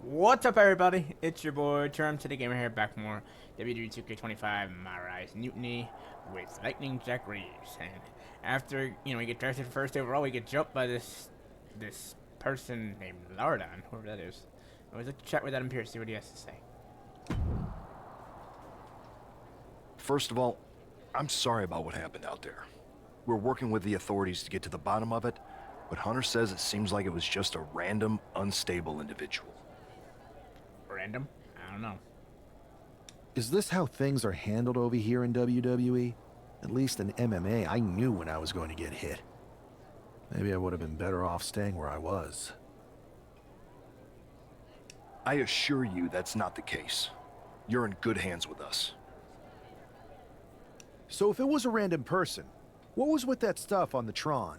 What's up, everybody? It's your boy Term to the Gamer here, back for more WWE 2K25 MyRise Mutiny with Lightning Jack Reeves. And after we get drafted first overall, we get jumped by this person named Lardon, whoever that is. I always like to chat with Adam Pierce, see what he has to say. First of all, I'm sorry about what happened out there. We're working with the authorities to get to the bottom of it, but Hunter says it seems like it was just a random, unstable individual. Random? I don't know. Is this how things are handled over here in WWE? At least in MMA, I knew when I was going to get hit. Maybe I would have been better off staying where I was. I assure you that's not the case. You're in good hands with us. So if it was a random person, what was with that stuff on the Tron?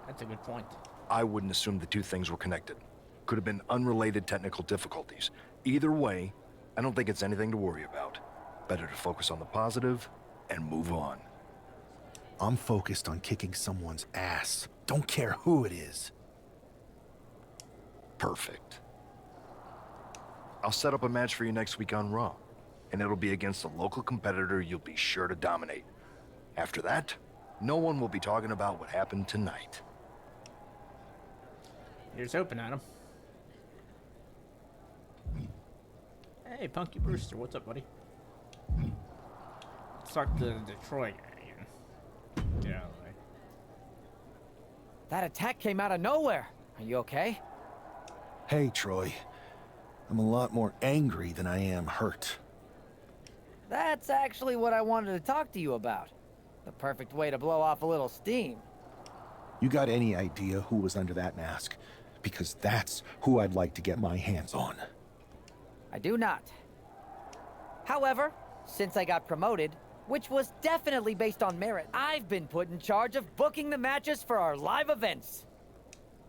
That's a good point. I wouldn't assume the two things were connected. Could have been unrelated technical difficulties. Either way, I don't think it's anything to worry about. Better to focus on the positive and move on. I'm focused on kicking someone's ass. Don't care who it is. Perfect. I'll set up a match for you next week on Raw, and it'll be against a local competitor you'll be sure to dominate. After that, no one will be talking about what happened tonight. Here's hoping, Adam. Hey, Punky Brewster, what's up, buddy? Let's talk to the Detroit guy again. Get out of the way. That attack came out of nowhere. Are you okay? Hey, Troy. I'm a lot more angry than I am hurt. That's actually what I wanted to talk to you about. The perfect way to blow off a little steam. You got any idea who was under that mask? Because that's who I'd like to get my hands on. I do not. However, since I got promoted, which was definitely based on merit, I've been put in charge of booking the matches for our live events.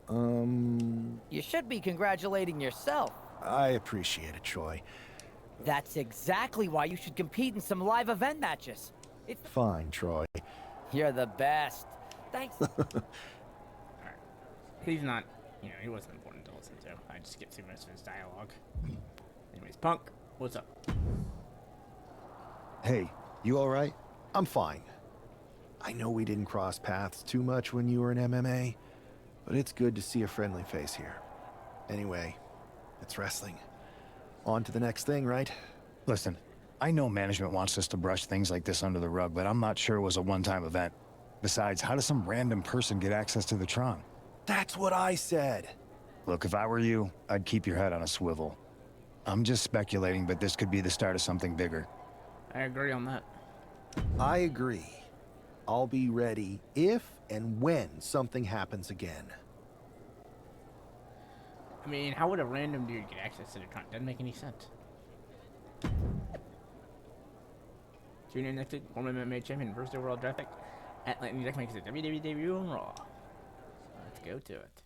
You should be congratulating yourself. I appreciate it, Troy. That's exactly why you should compete in some live event matches. It's Fine, Troy. You're the best. Thanks. Alright. He's not, he wasn't important to listen to. I just skipped through most of his dialogue. Anyways, Punk, what's up? Hey, you alright? I'm fine. I know we didn't cross paths too much when you were in MMA, but it's good to see a friendly face here. Anyway, it's wrestling. On to the next thing, right? Listen, I know management wants us to brush things like this under the rug, but I'm not sure it was a one-time event. Besides, how does some random person get access to the Tron? That's what I said. Look, if I were you, I'd keep your head on a swivel. I'm just speculating, but this could be the start of something bigger. I agree on that. I agree. I'll be ready if and when something happens again. I mean, how would a random dude get access to the Tron? Doesn't make any sense. Tune in next week, former MMA champion, first overall draft pick at Lightning Jack makes it WWE debut on Raw. Let's go to it.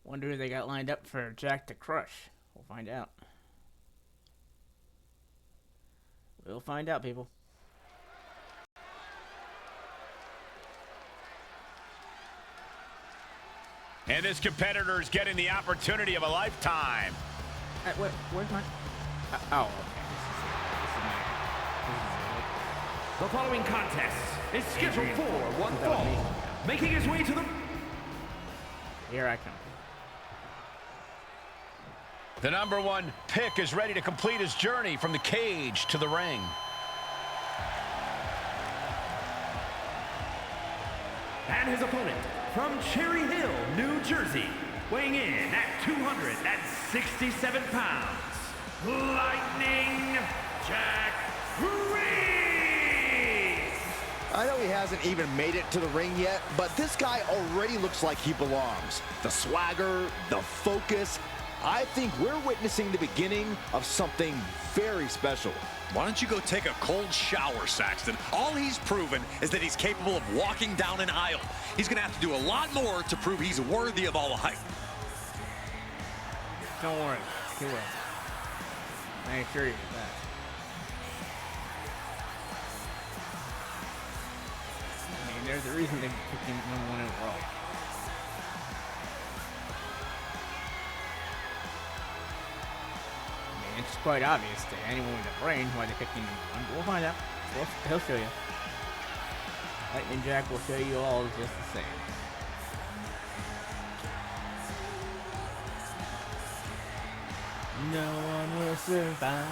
Wonder who they got lined up for Jack to crush. We'll find out. We'll find out, people. And this competitor is getting the opportunity of a lifetime. Where's my... oh, okay. The following contest is scheduled for one fall. Making his way to the... Here I come. The #1 pick is ready to complete his journey from the cage to the ring. And his opponent from Cherry Hill, New Jersey, weighing in at 267 pounds, Lightning Jack Reeves! I know he hasn't even made it to the ring yet, but this guy already looks like he belongs. The swagger, the focus, I think we're witnessing the beginning of something very special. Why don't you go take a cold shower, Saxton? All he's proven is that he's capable of walking down an aisle. He's going to have to do a lot more to prove he's worthy of all the hype. Don't worry, he will. I assure you of that. I mean, there's a reason they picked him #1 overall. I mean, it's quite obvious to anyone with a brain why they picked him #1, but we'll find out. He'll show you. Lightning Jack will show you all just the same. No one will survive.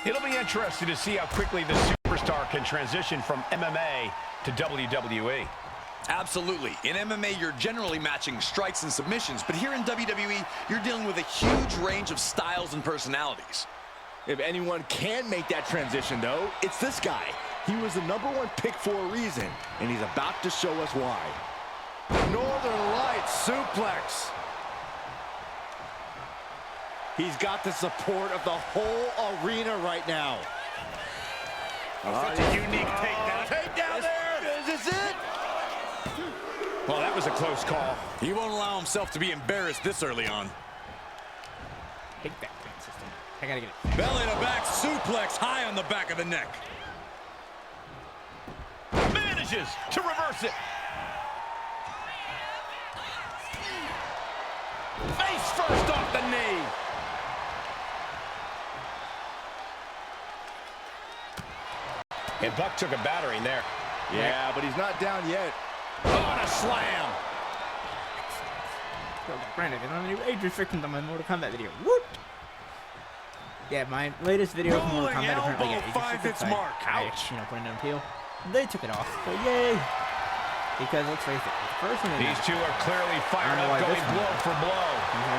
It'll be interesting to see how quickly the superstar can transition from MMA to WWE. Absolutely. In MMA, you're generally matching strikes and submissions, but here in WWE, you're dealing with a huge range of styles and personalities. If anyone can make that transition, though, it's this guy. He was the #1 pick for a reason, and he's about to show us why. Northern Lights suplex. He's got the support of the whole arena right now. Such a unique takedown. Takedown there! Is this it? Well, that was a close call. He won't allow himself to be embarrassed this early on. Take that, system. I gotta get it. Belly to back suplex high on the back of the neck. Manages to reverse it. Face first off the knee. And Buck took a battering there. Yeah, but he's not down yet. On a slam. Granted, I don't have any age restrictions on my Mortal Kombat video. Whoop! Yeah, my latest video from Mortal Kombat apparently got age finds its restricted. mark. Ouch. You know, putting down appeal. They took it off. So yay! Because let's face it, the first one. These two are clearly fired up, going blow for blow.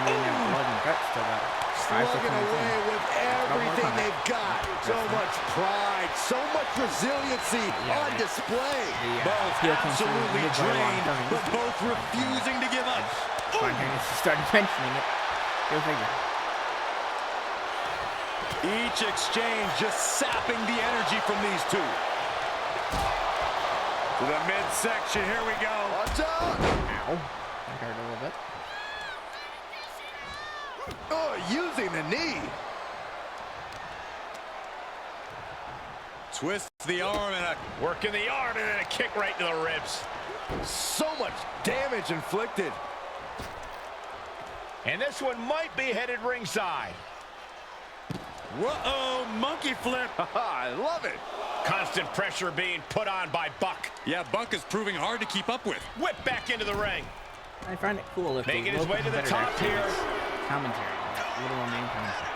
Blood and guts still got 5 Slugging away with everything they've got. So much pride, so much resiliency on display. Both absolutely drained, but both refusing to give up. Started mentioning it. Go figure. Each exchange just sapping the energy from these two. To the midsection, here we go. Watch out! Ow. That hurt a little bit. Oh, using the knee. Twists the arm and a Working the arm and then a kick right to the ribs. So much damage inflicted. And this one might be headed ringside. whoa, monkey flip. I love it. Constant pressure being put on by Buck. Yeah, Buck is proving hard to keep up with. Whip back into the ring. I find it cool if Making the his way to the local top competitor here. has commentary, little main commentary.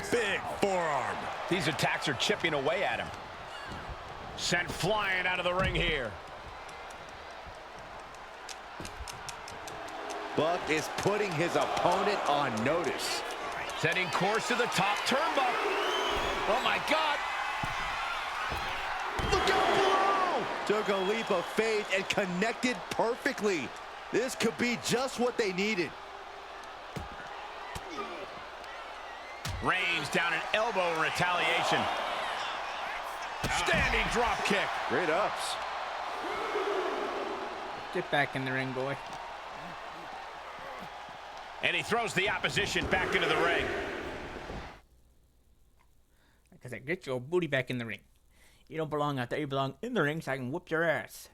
Big forearm. These attacks are chipping away at him. Sent flying out of the ring here. Buck is putting his opponent on notice. Setting course to the top turnbuckle. Oh my God. Look out below! Took a leap of faith and connected perfectly. This could be just what they needed. Rains down an elbow in retaliation. Standing drop kick. Great ups. Get back in the ring, boy. And he throws the opposition back into the ring. Like I said, get your booty back in the ring. You don't belong out there. You belong in the ring so I can whoop your ass.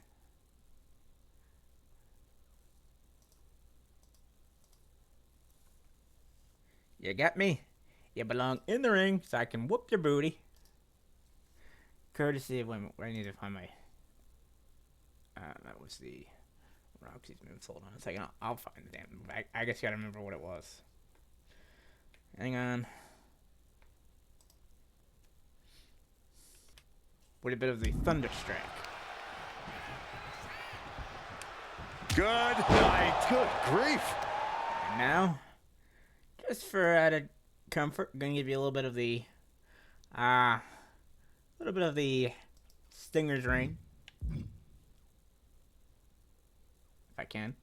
You got me? You belong in the ring so I can whoop your booty. Courtesy of women. I need to find my... that was the Roxy's moves. Hold on a second. I'll find the damn... I guess you gotta remember what it was. Hang on. With a bit of the Thunderstrike. Good night. Good grief. And now, just for added comfort, I'm gonna give you a little bit of the Stinger's Reign, if I can.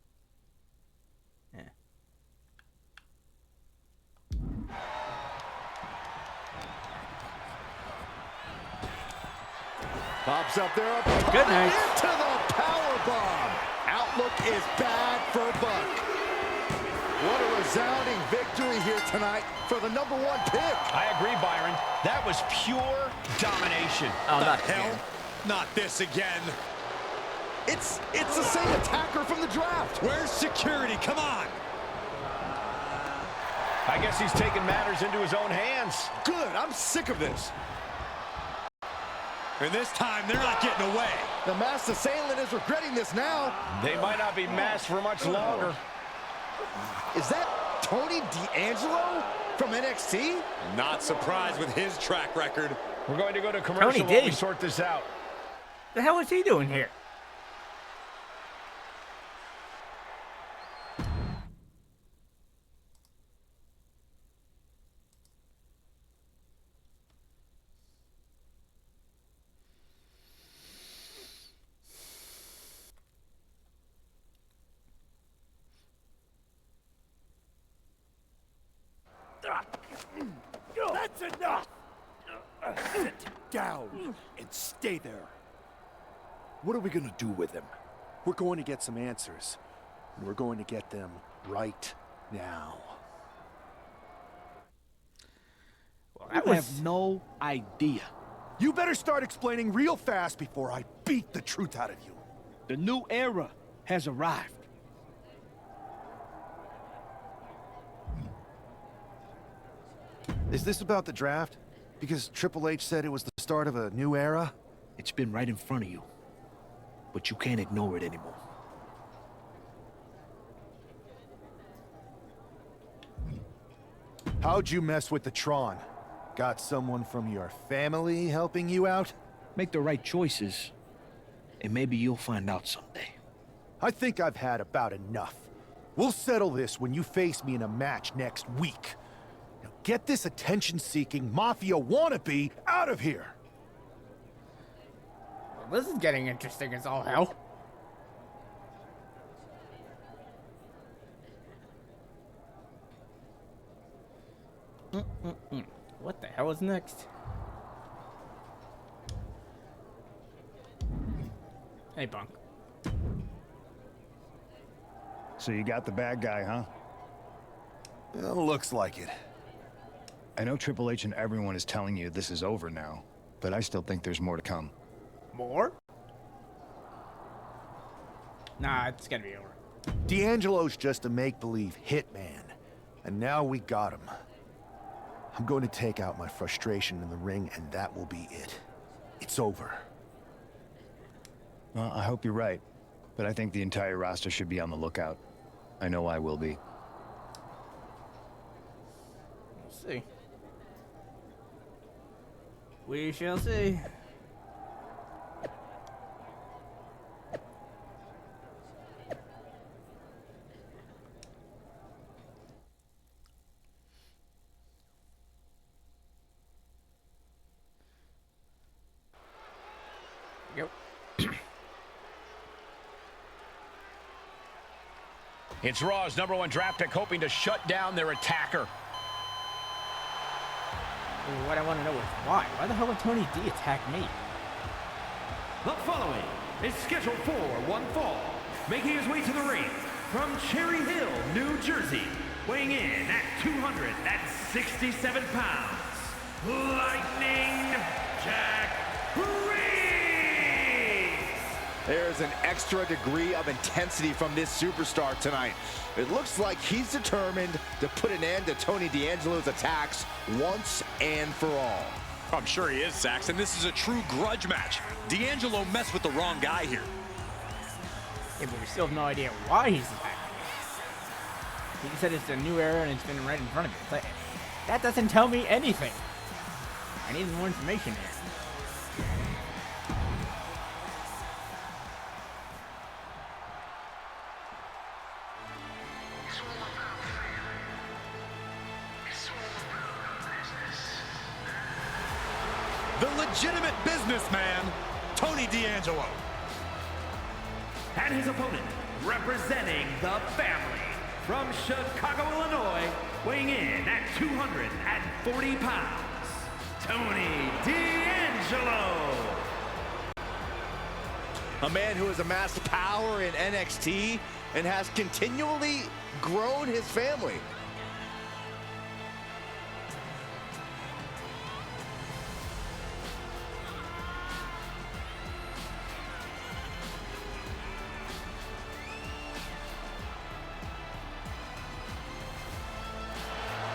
Yeah. Pops up there. Good night. Into the power bomb. Outlook is bad for Buck. What a resounding victory here tonight for the #1 pick. I agree, Byron. That was pure domination. Oh, not Hell, again. not this again. It's the same attacker from the draft. Where's security? Come on. I guess he's taking matters into his own hands. Good. I'm sick of this. And this time, they're not getting away. The masked assailant is regretting this now. They might not be masked for much longer. Is that Tony D'Angelo from NXT? Not surprised with his track record. We're going to go to commercial while we sort this out. The hell is he doing here? That's enough! Sit down and stay there. What are we gonna do with him? We're going to get some answers. And we're going to get them right now. Well, I have no idea. You better start explaining real fast before I beat the truth out of you. The new era has arrived. Is this about the draft? Because Triple H said it was the start of a new era? It's been right in front of you, but you can't ignore it anymore. How'd you mess with the Tron? Got someone from your family helping you out? Make the right choices, and maybe you'll find out someday. I think I've had about enough. We'll settle this when you face me in a match next week. Now get this attention-seeking mafia wannabe out of here! Well, this is getting interesting as all hell. What the hell is next? Hey, Punk. So you got the bad guy, huh? Well, looks like it. I know Triple H and everyone is telling you this is over now, but I still think there's more to come. More? Nah, it's gonna be over. D'Angelo's just a make-believe hitman, and now we got him. I'm going to take out my frustration in the ring, and that will be it. It's over. Well, I hope you're right, but I think the entire roster should be on the lookout. I know I will be. We'll see. We shall see. Yep. It's Raw's #1 draft pick hoping to shut down their attacker. What I want to know is why? Why the hell would Tony D attack me? The following is scheduled for one fall, making his way to the ring from Cherry Hill, New Jersey, weighing in at 267 pounds, Lightning Jack Reeves! There's an extra degree of intensity from this superstar tonight. It looks like he's determined to put an end to Tony D'Angelo's attacks once and for all. I'm sure he is, Saxon. This is a true grudge match. D'Angelo messed with the wrong guy here. Yeah, but we still have no idea why he's attacking me. He said it's a new era and it's been right in front of me. It's like, that doesn't tell me anything. I need more information here. the legitimate businessman, Tony D'Angelo. And his opponent, representing the family, from Chicago, Illinois, weighing in at 240 pounds, Tony D'Angelo. A man who has amassed power in NXT and has continually grown his family.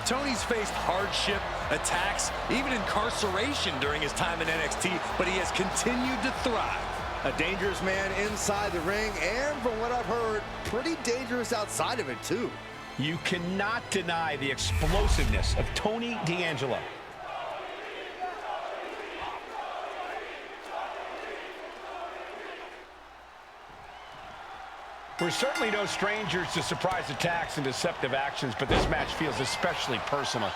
Tony's faced hardship, attacks, even incarceration during his time in NXT, but he has continued to thrive. A dangerous man inside the ring, and from what I've heard, pretty dangerous outside of it, too. You cannot deny the explosiveness of Tony D'Angelo. We're certainly no strangers to surprise attacks and deceptive actions, but this match feels especially personal.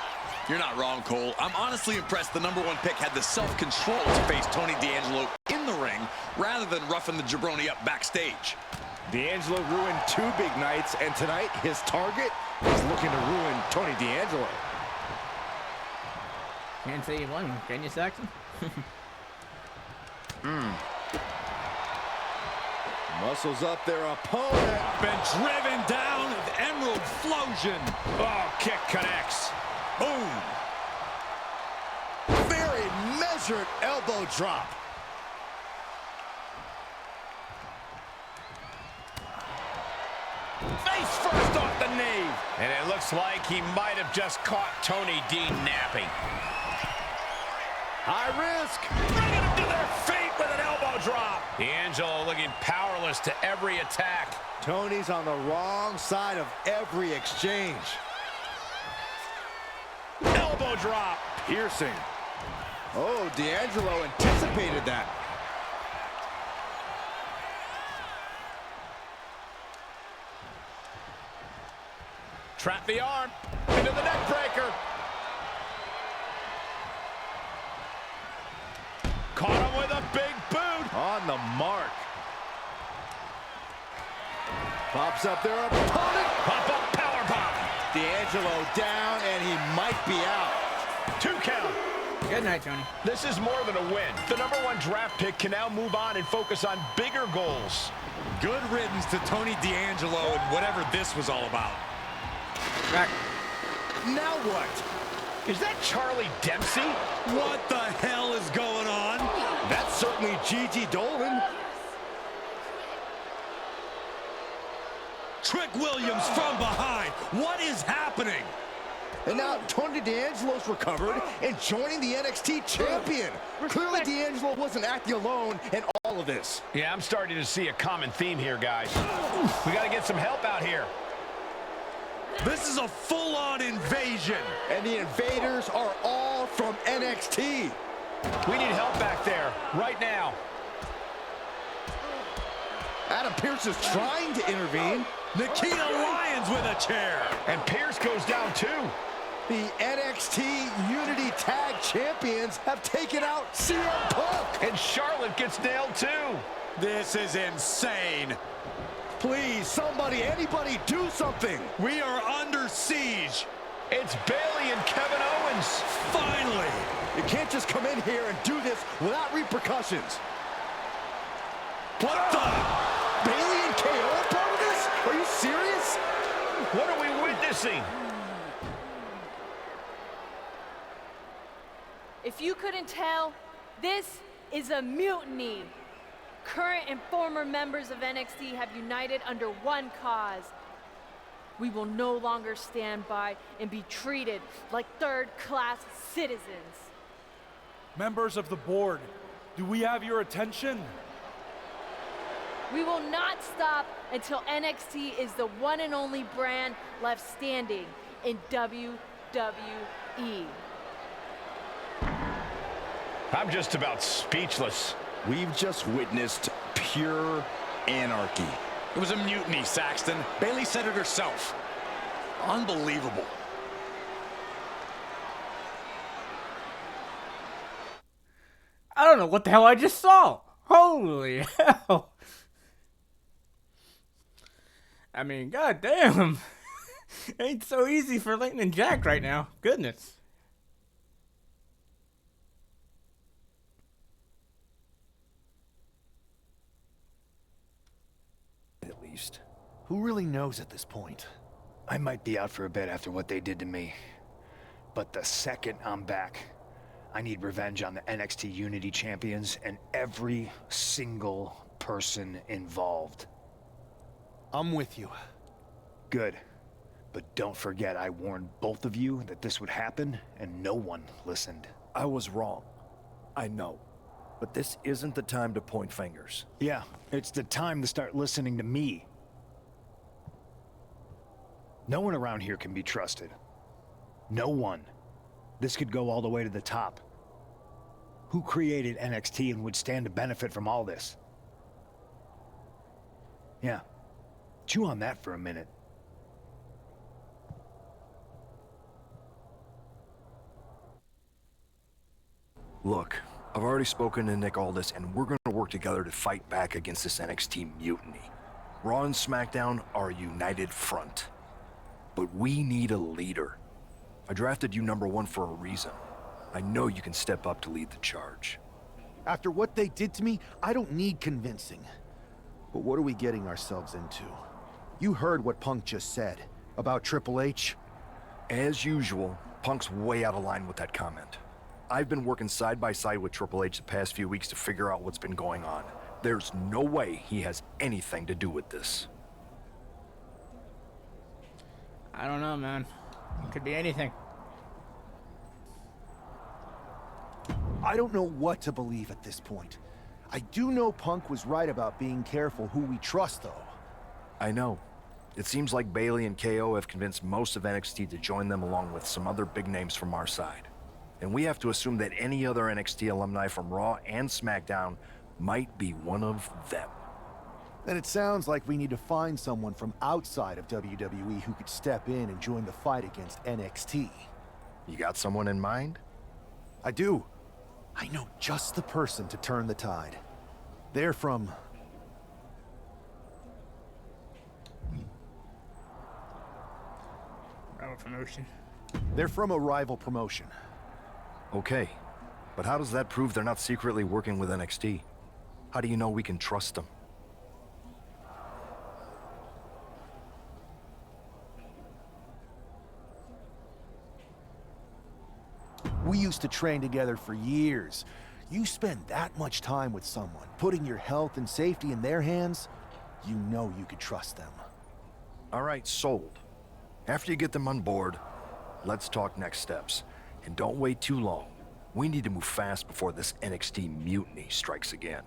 You're not wrong, Cole. I'm honestly impressed the #1 pick had the self-control to face Tony D'Angelo in the ring rather than roughing the jabroni up backstage. D'Angelo ruined 2 big nights, and tonight his target is looking to ruin Tony D'Angelo. Can't say you won, can you, Saxon? Muscles up their opponent. Been driven down with Emerald Flosion. Oh, kick connects. Boom. Very measured elbow drop. Face first off the knee. And it looks like he might have just caught Tony D napping. High risk. Bringing him to their feet with an elbow drop. D'Angelo looking powerless to every attack. Tony's on the wrong side of every exchange. Elbow drop. Piercing. Oh, D'Angelo anticipated that. Trap the arm. Into the neck breaker. Caught him with a big boot. On the mark. Pops up their opponent. Pop-up powerbomb. D'Angelo down, and he might be out. 2 count. Good night, Tony. This is more than a win. The #1 draft pick can now move on and focus on bigger goals. Good riddance to Tony D'Angelo and whatever this was all about. Back. Now what? Is that Charlie Dempsey? What the hell is going on? That's certainly Gigi Dolan. Trick Williams from behind. What is happening? And now Tony D'Angelo's recovered and joining the NXT Champion. Clearly D'Angelo wasn't acting alone in all of this. Yeah, I'm starting to see a common theme here, guys. We got to get some help out here. This is a full-on invasion. And the invaders are all from NXT. We need help back there, right now. Adam Pearce is trying to intervene. Nikita Lyons with a chair. And Pierce goes down too. The NXT Unity Tag Champions have taken out CM Punk. And Charlotte gets nailed too. This is insane. Please, somebody, anybody, do something. We are under siege. It's Bayley and Kevin Owens. Finally. You can't just come in here and do this without repercussions. What the? Bayley and KO are part of this? Are you serious? What are we witnessing? If you couldn't tell, this is a mutiny. Current and former members of NXT have united under one cause. We will no longer stand by and be treated like third-class citizens. Members of the board, do we have your attention? We will not stop until NXT is the one and only brand left standing in WWE. I'm just about speechless. We've just witnessed pure anarchy. It was a mutiny, Saxton. Bayley said it herself. Unbelievable. I don't know what the hell I just saw. Holy hell. I mean, goddamn. It ain't so easy for Lightning Jack right now. Goodness. At least. Who really knows at this point? I might be out for a bit after what they did to me. But the second I'm back, I need revenge on the NXT Unity Champions and every single person involved. I'm with you. Good. But don't forget I warned both of you that this would happen, and no one listened. I was wrong. I know. But this isn't the time to point fingers. Yeah, it's the time to start listening to me. No one around here can be trusted. No one. This could go all the way to the top. Who created NXT and would stand to benefit from all this? Yeah. Chew on that for a minute. Look, I've already spoken to Nick Aldis, and we're going to work together to fight back against this NXT mutiny. Raw and SmackDown are a united front. But we need a leader. I drafted you #1 for a reason. I know you can step up to lead the charge. After what they did to me, I don't need convincing. But what are we getting ourselves into? You heard what Punk just said about Triple H. As usual, Punk's way out of line with that comment. I've been working side by side with Triple H the past few weeks to figure out what's been going on. There's no way he has anything to do with this. I don't know, man. It could be anything. I don't know what to believe at this point. I do know Punk was right about being careful who we trust, though. I know. It seems like Bayley and KO have convinced most of NXT to join them along with some other big names from our side. And we have to assume that any other NXT alumni from Raw and SmackDown might be one of them. Then it sounds like we need to find someone from outside of WWE who could step in and join the fight against NXT. You got someone in mind? I do. I know just the person to turn the tide. They're from... Rival promotion. They're from a rival promotion. Okay, but how does that prove they're not secretly working with NXT? How do you know we can trust them? We used to train together for years. You spend that much time with someone, putting your health and safety in their hands, you know you could trust them. All right, sold. After you get them on board, let's talk next steps. And don't wait too long. We need to move fast before this NXT mutiny strikes again.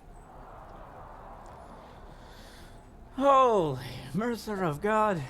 Holy mercer of God.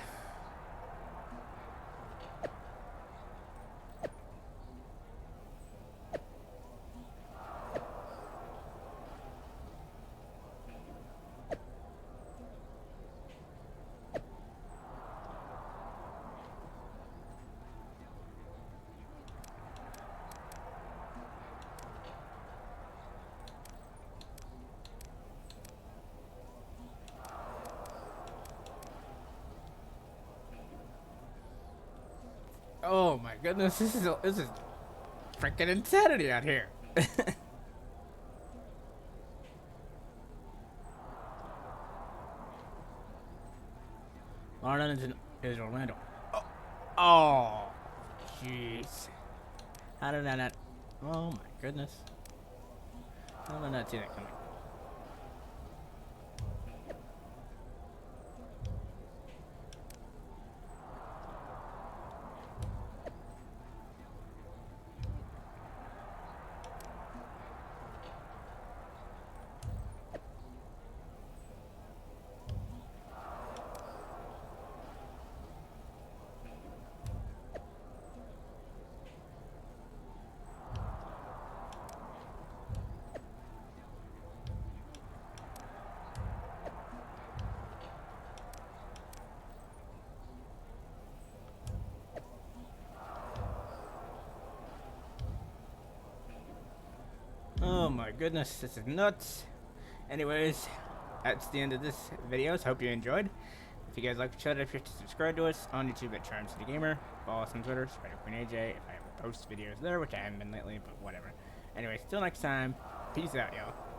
Oh my goodness, this is freaking insanity out here. London is Orlando. Oh, jeez. How did I not? Oh my goodness. How did I not see that coming? my goodness, this is nuts. Anyways, that's the end of this video, so hope you enjoyed. If you guys like each other, if you're to subscribe to us on YouTube at Charm City Gamer, follow us on Twitter, SpiderQueenAJ, if I ever post videos there, which I haven't been lately, but whatever. Anyway, till next time, peace out, y'all.